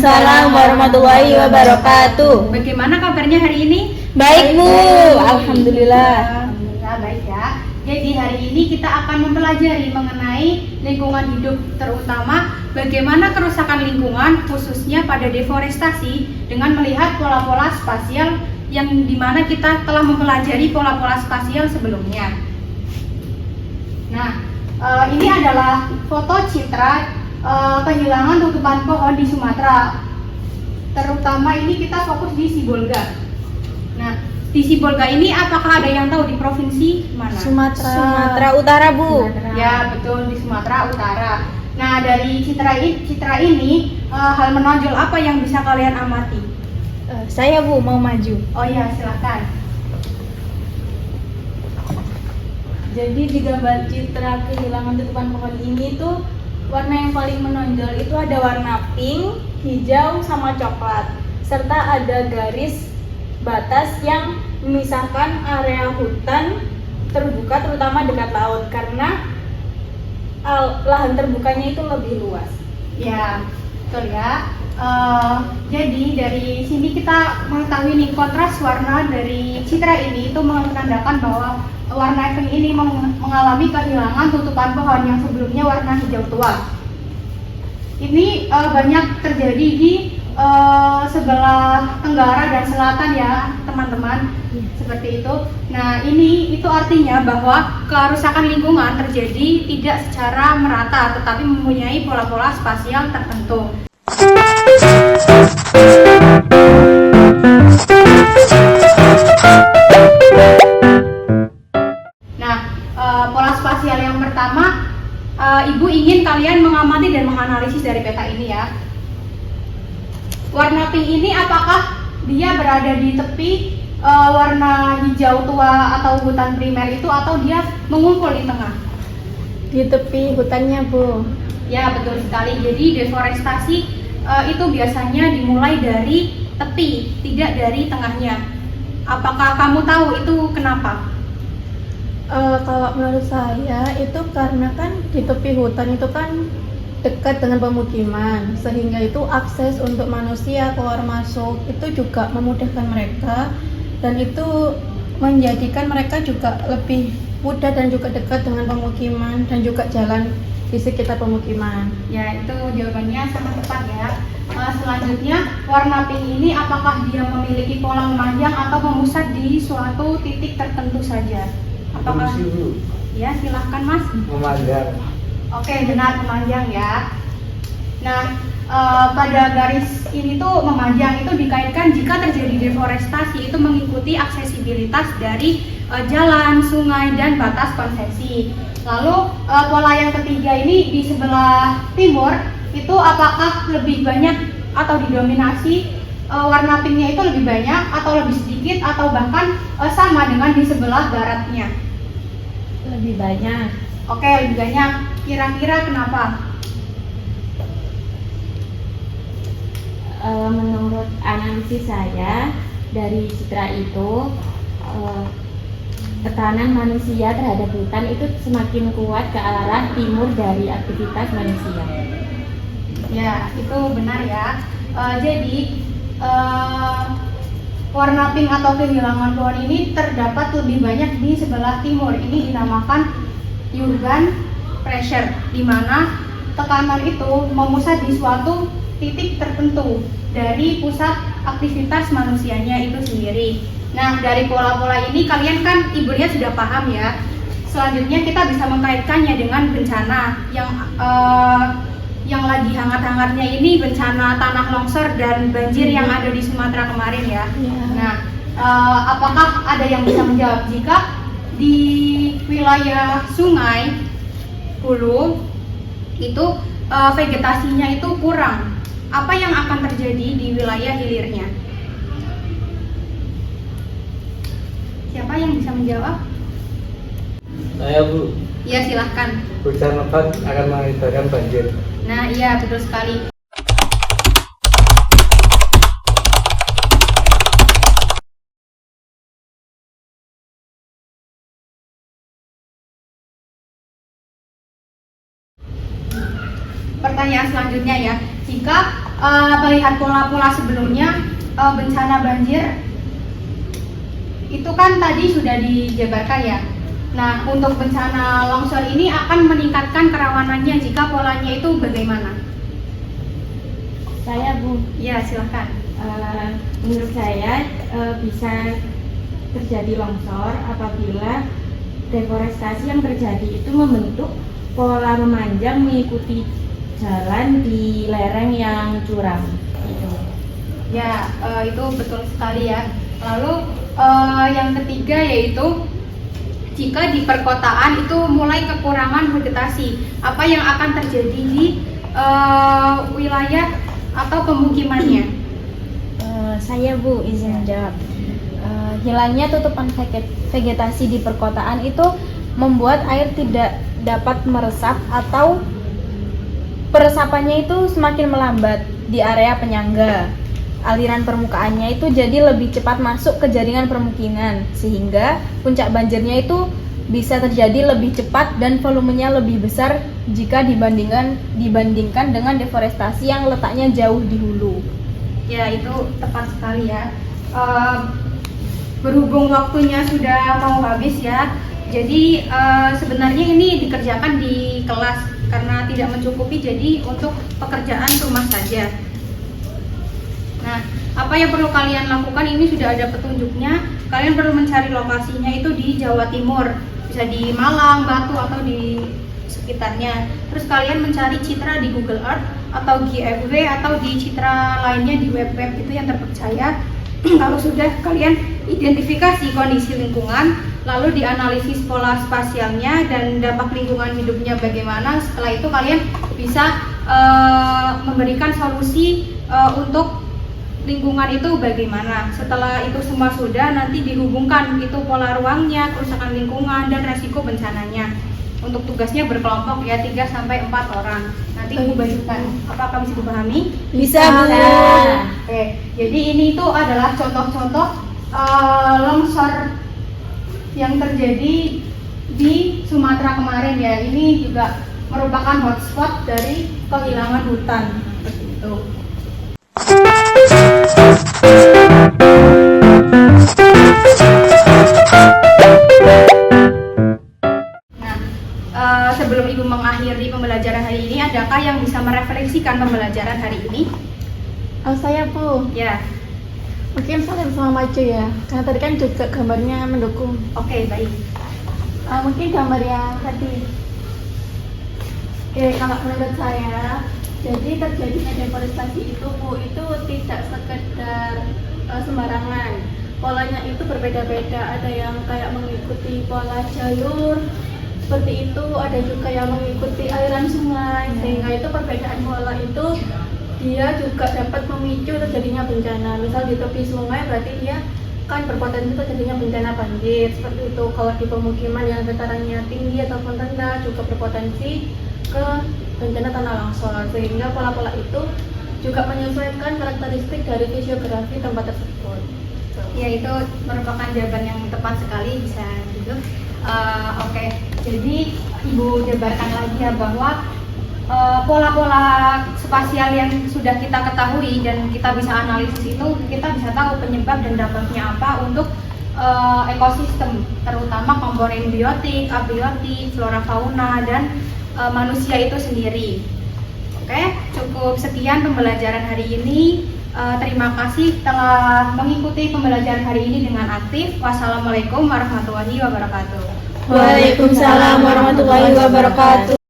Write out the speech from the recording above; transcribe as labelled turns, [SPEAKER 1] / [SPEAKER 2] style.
[SPEAKER 1] Waalaikumsalam warahmatullahi wabarakatuh.
[SPEAKER 2] Bagaimana kabarnya hari ini?
[SPEAKER 1] Baik Bu, alhamdulillah.
[SPEAKER 2] Alhamdulillah baik ya. Jadi hari ini kita akan mempelajari mengenai lingkungan hidup, terutama bagaimana kerusakan lingkungan khususnya pada deforestasi dengan melihat pola-pola spasial yang dimana kita telah mempelajari pola-pola spasial sebelumnya. Nah, ini adalah foto citra kehilangan tutupan pohon di Sumatera. Terutama ini kita fokus di Sibolga. Nah, di Sibolga ini apakah ada yang tahu di provinsi mana?
[SPEAKER 1] Sumatera Utara Bu.
[SPEAKER 2] Ya betul, di Sumatera Utara. Nah, dari citra ini hal menonjol apa yang bisa kalian amati?
[SPEAKER 1] Saya Bu mau maju.
[SPEAKER 2] Oh ya, silakan.
[SPEAKER 1] Jadi di gambar citra kehilangan tutupan pohon ini tuh warna yang paling menonjol itu ada warna pink, hijau, sama coklat, serta ada garis batas yang memisahkan area hutan terbuka terutama dekat laut karena lahan terbukanya itu lebih luas.
[SPEAKER 2] Ya, betul ya. Jadi dari sini kita mengetahui nih kontras warna dari citra ini itu menandakan bahwa warna pink ini mengalami kehilangan tutupan pohon yang sebelumnya warna hijau tua. Ini banyak terjadi di sebelah tenggara dan selatan ya teman-teman, seperti itu. Nah itu artinya bahwa kerusakan lingkungan terjadi tidak secara merata tetapi mempunyai pola-pola spasial tertentu. Nah, pola spasial yang pertama, Ibu ingin kalian mengamati dan menganalisis dari peta ini ya. Warna pink ini apakah dia berada di tepi warna hijau tua atau hutan primer itu, atau dia mengumpul di tengah?
[SPEAKER 1] Di tepi hutannya Bu.
[SPEAKER 2] Ya betul sekali. Jadi deforestasi itu biasanya dimulai dari tepi, tidak dari tengahnya. Apakah kamu tahu itu kenapa?
[SPEAKER 1] Kalau menurut saya itu karena kan di tepi hutan itu kan dekat dengan pemukiman, sehingga itu akses untuk manusia keluar masuk itu juga memudahkan mereka, dan itu menjadikan mereka juga lebih mudah dan juga dekat dengan pemukiman dan juga jalan di sekitar pemukiman.
[SPEAKER 2] Ya, itu jawabannya sangat tepat ya. Selanjutnya, warna pink ini apakah dia memiliki pola memanjang atau memusat di suatu titik tertentu saja? Apakah? Ya, silahkan Mas.
[SPEAKER 3] Memanjang.
[SPEAKER 2] Oke, benar, memanjang ya. Nah, pada garis ini tuh memanjang itu dikaitkan jika terjadi deforestasi itu mengikuti aksesibilitas dari jalan, sungai, dan batas konsesi. Lalu pola yang ketiga ini di sebelah timur itu apakah lebih banyak atau didominasi warna pinknya itu lebih banyak atau lebih sedikit atau bahkan sama dengan di sebelah baratnya?
[SPEAKER 1] Lebih banyak.
[SPEAKER 2] Oke, lebih banyak. Kira-kira kenapa?
[SPEAKER 4] Menurut analisis saya dari citra itu, tekanan manusia terhadap hutan itu semakin kuat ke arah timur dari aktivitas manusia.
[SPEAKER 2] Ya, itu benar ya. Jadi warna pink atau kehilangan pohon ini terdapat lebih banyak di sebelah timur. Ini dinamakan urban pressure, di mana tekanan itu memusat di suatu titik tertentu dari pusat aktivitas manusianya itu sendiri. Nah, dari pola-pola ini kalian kan Ibu lihat sudah paham ya. Selanjutnya kita bisa mengkaitkannya dengan bencana yang lagi hangat-hangatnya ini, bencana tanah longsor dan banjir yang ada di Sumatera kemarin ya. Nah, apakah ada yang bisa menjawab jika di wilayah sungai hulu itu vegetasinya itu kurang? Apa yang akan terjadi di wilayah hilirnya? Siapa yang bisa menjawab?
[SPEAKER 3] Saya Bu.
[SPEAKER 2] Ya, silahkan.
[SPEAKER 3] Hujan lebat akan mengakibatkan banjir.
[SPEAKER 2] Nah, iya betul sekali. Pertanyaan selanjutnya ya, jika melihat pola-pola sebelumnya, bencana banjir itu kan tadi sudah dijabarkan ya. Nah, untuk bencana longsor ini akan meningkatkan kerawanannya jika polanya itu bagaimana?
[SPEAKER 4] Saya Bu,
[SPEAKER 2] Ya, silahkan.
[SPEAKER 4] menurut saya bisa terjadi longsor apabila deforestasi yang terjadi itu membentuk pola memanjang mengikuti jalan di lereng yang curam. Gitu.
[SPEAKER 2] Ya, itu betul sekali ya. Lalu yang ketiga yaitu jika di perkotaan itu mulai kekurangan vegetasi, apa yang akan terjadi di wilayah atau pemukimannya?
[SPEAKER 1] Saya Bu, izin jawab. Hilangnya tutupan vegetasi di perkotaan itu membuat air tidak dapat meresap atau peresapannya itu semakin melambat di area penyangga. Aliran permukaannya itu jadi lebih cepat masuk ke jaringan permukiman, sehingga puncak banjirnya itu bisa terjadi lebih cepat dan volumenya lebih besar jika dibandingkan dengan deforestasi yang letaknya jauh di hulu.
[SPEAKER 2] Ya, itu tepat sekali ya. Berhubung waktunya sudah mau habis ya, jadi sebenarnya ini dikerjakan di kelas karena tidak mencukupi, jadi untuk pekerjaan rumah saja. Nah, apa yang perlu kalian lakukan ini sudah ada petunjuknya. Kalian perlu mencari lokasinya itu di Jawa Timur, bisa di Malang, Batu, atau di sekitarnya. Terus kalian mencari citra di Google Earth atau GFW atau di citra lainnya di web-web itu yang terpercaya. Lalu sudah kalian identifikasi kondisi lingkungan, lalu dianalisis pola spasialnya dan dampak lingkungan hidupnya bagaimana. Setelah itu kalian bisa memberikan solusi untuk lingkungan itu bagaimana. Setelah itu semua sudah, nanti dihubungkan itu pola ruangnya, kerusakan lingkungan, dan resiko bencananya. Untuk tugasnya berkelompok ya, 3-4 orang. Nanti Ibu bagikan. Apakah bisa dipahami?
[SPEAKER 1] Bisa, Bu.
[SPEAKER 2] Oke, jadi ini itu adalah contoh-contoh longsor yang terjadi di Sumatera kemarin ya. Ini juga merupakan hotspot dari kehilangan hutan. Seperti itu. Sebelum Ibu mengakhiri pembelajaran hari ini, adakah yang bisa merefleksikan pembelajaran hari ini?
[SPEAKER 1] Saya Bu,
[SPEAKER 2] Ya,
[SPEAKER 1] mungkin saya bersama maju ya, karena tadi kan juga gambarnya mendukung.
[SPEAKER 2] oke, baik.
[SPEAKER 1] Mungkin gambar yang tadi. Oke, kalau menurut saya, jadi terjadinya deforestasi itu Bu, itu tidak sekedar sembarangan. Polanya itu berbeda-beda, ada yang kayak mengikuti pola jalur seperti itu, ada juga yang mengikuti aliran sungai, sehingga itu perbedaan pola itu dia juga dapat memicu terjadinya bencana. Misal di tepi sungai berarti dia kan berpotensi terjadinya bencana banjir seperti itu. Kalau di pemukiman yang datarannya tinggi ataupun rendah juga berpotensi ke bencana tanah longsor, sehingga pola-pola itu juga menyesuaikan karakteristik dari fisiografi tempat tersebut.
[SPEAKER 2] Ya, itu merupakan jawaban yang tepat sekali, bisa gitu. Oke, jadi Ibu jabarkan lagi ya bahwa pola-pola spasial yang sudah kita ketahui dan kita bisa analisis itu, kita bisa tahu penyebab dan dampaknya apa untuk ekosistem, terutama komponen biotik, abiotik, flora fauna, dan manusia itu sendiri. Oke, cukup sekian pembelajaran hari ini. Terima kasih telah mengikuti pembelajaran hari ini dengan aktif. Wassalamualaikum warahmatullahi wabarakatuh.
[SPEAKER 1] Waalaikumsalam warahmatullahi wabarakatuh.